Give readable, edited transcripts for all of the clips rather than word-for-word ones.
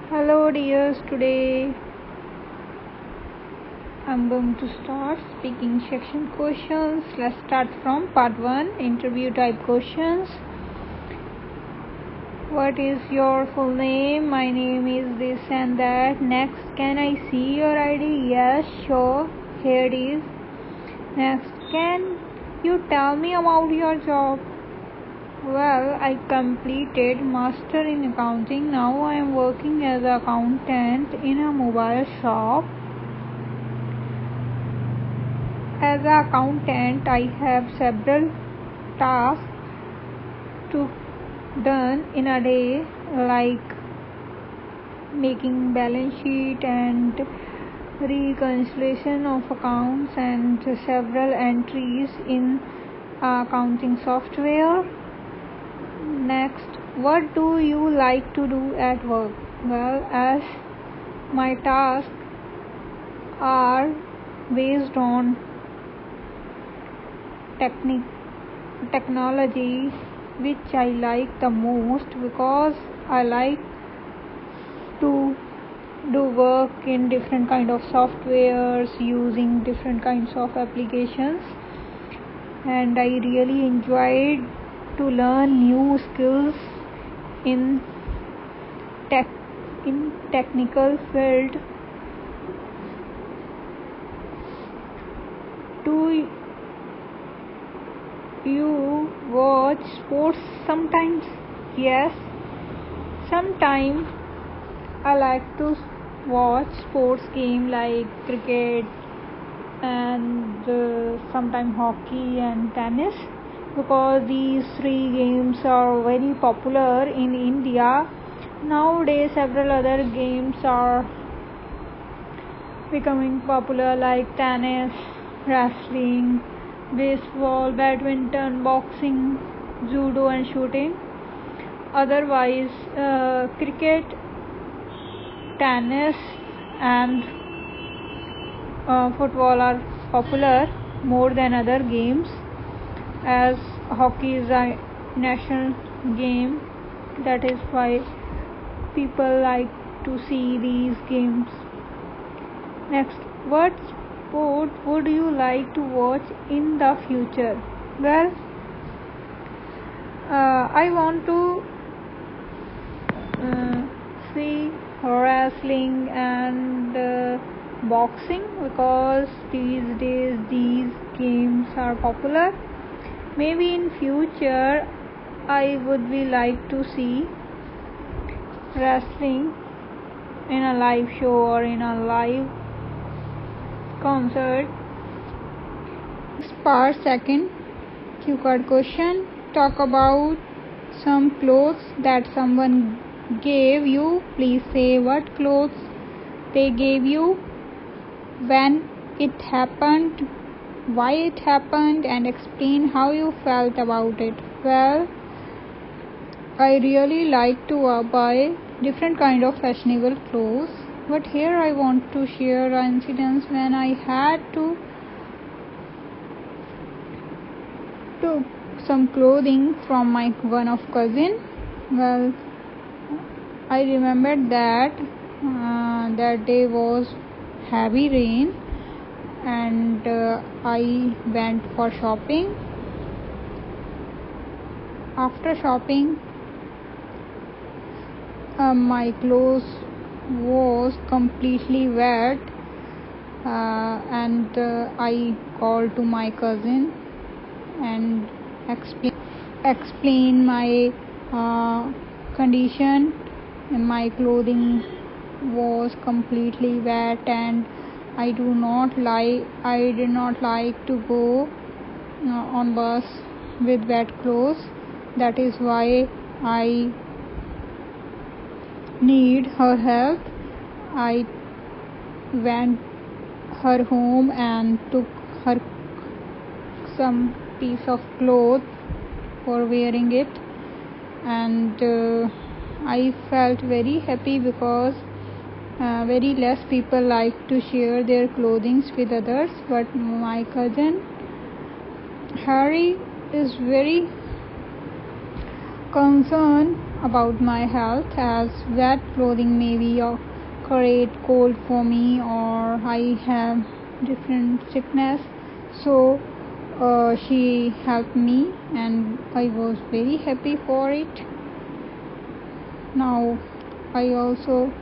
Hello dears, today I'm going to start speaking section questions. Let's start from part 1, interview type questions. What is your full name? My name is this and that. Next, can I see your ID? Yes, sure, here it is. Next, can you tell me about your job? Well, I completed master in accounting. Now I am working as an accountant in a mobile shop. As an accountant, I have several tasks to done in a day, like making balance sheet and reconciliation of accounts and several entries in accounting software. Next, what do you like to do at work? Well, as my tasks are based on technology, which I like the most because I like to do work in different kind of softwares using different kinds of applications, and I really enjoyed to learn new skills in technical field. Do you watch sports sometimes? Yes, sometimes I like to watch sports game like cricket and sometimes hockey and tennis, because these three games are very popular in India. Nowadays several other games are becoming popular like tennis, wrestling, baseball, badminton, boxing, judo and shooting. Otherwise, cricket, tennis and football are popular more than other games, as hockey is a national game. That is why people like to see these games. Next, what sport would you like to watch in the future? Well, I want to see wrestling and boxing, because these days these games are popular. Maybe in future I would be like to see wrestling in a live show or in a live concert. Part 2, cue card question. Talk about some clothes that someone gave you. Please say what clothes they gave you, when it happened, why it happened, and explain how you felt about it. Well, I really like to buy different kind of fashionable clothes, but here I want to share an incident when I had to took some clothing from my one of cousin. Well, I remembered that that day was heavy rain, and I went for shopping. After shopping, my clothes was completely wet, and I called to my cousin and explain my condition. My clothing was completely wet, and I did not like to go on bus with wet clothes. That is why I need her help. I went her home and took her some piece of cloth for wearing it, and I felt very happy because very less people like to share their clothing with others, but my cousin Harry is very concern about my health, as wet clothing may be create cold for me, or I have different sickness. So she helped me and I was very happy for it. Now I also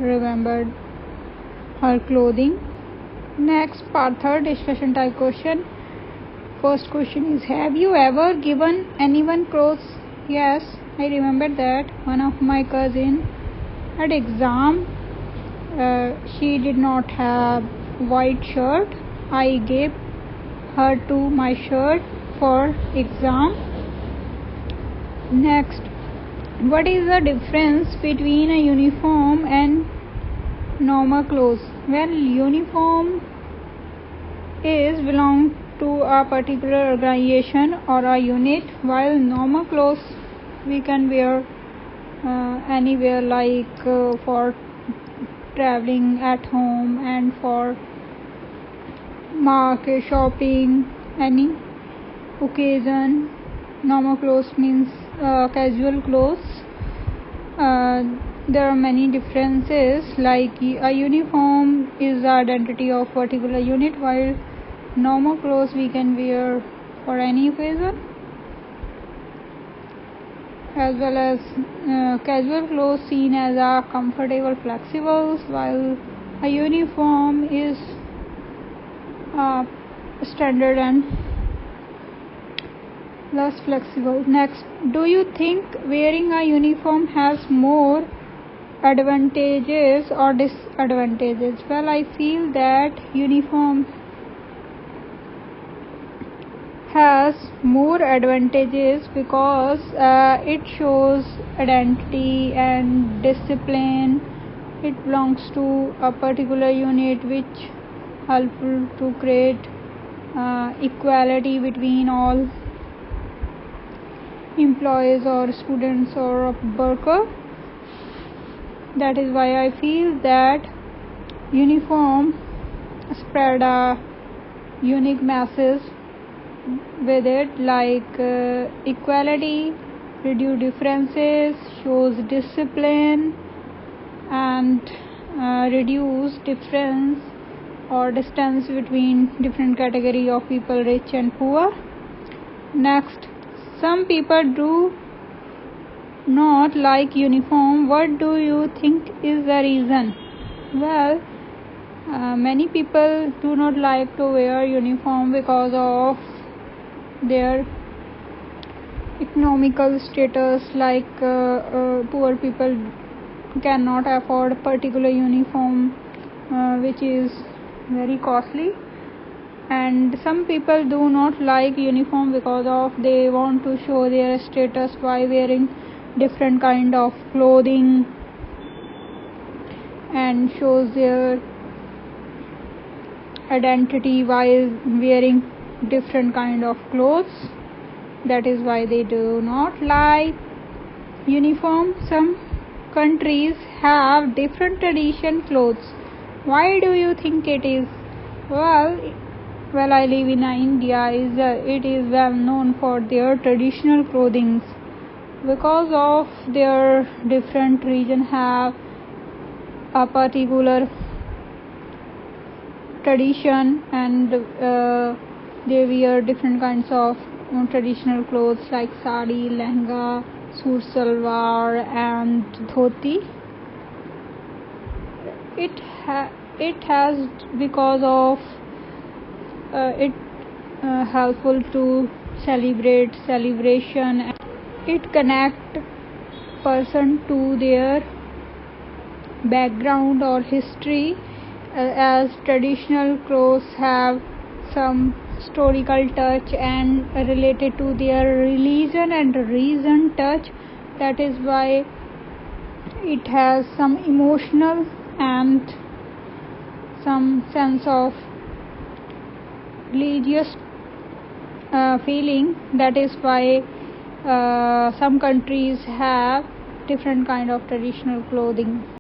remembered her clothing. Next, part 3, discussion type question. First question is, have you ever given anyone clothes? Yes, I remember that one of my cousin at exam, she did not have white shirt. I gave her to my shirt for exam. Next, what is the difference between a uniform and normal clothes? Well, uniform is belong to a particular organization or a unit, while normal clothes we can wear anywhere, like for traveling at home and for market shopping, any occasion. Normal clothes means casual clothes. There are many differences, like a uniform is the identity of particular unit, while normal clothes we can wear for any occasion, as well as casual clothes seen as a comfortable, flexible, while a uniform is standard and less flexible. Next, do you think wearing a uniform has more advantages or disadvantages? Well, I feel that uniform has more advantages because it shows identity and discipline. It belongs to a particular unit, which helpful to create equality between all employees or students or worker. That is why I feel that uniform spread a unique message with it, like equality, reduce differences, shows discipline, and reduce difference or distance between different category of people, rich and poor. Next, some people do not like uniform. What do you think is the reason? Well, many people do not like to wear uniform because of their economical status, like poor people cannot afford a particular uniform which is very costly, and some people do not like uniform because of they want to show their status by wearing different kind of clothing and shows their identity while wearing different kind of clothes. That is why they do not like uniform. Some countries have different tradition clothes. Why do you think it is? Well, I live in India. It is well known for their traditional clothing, because of their different region have a particular tradition, and they wear different kinds of traditional clothes like sari, lehenga, suit salwar, and dhoti. It has, because of it helpful to celebration. It connect person to their background or history, as traditional clothes have some historical touch and related to their religion and reason touch. That is why it has some emotional and some sense of religious feeling. That is why some countries have different kind of traditional clothing.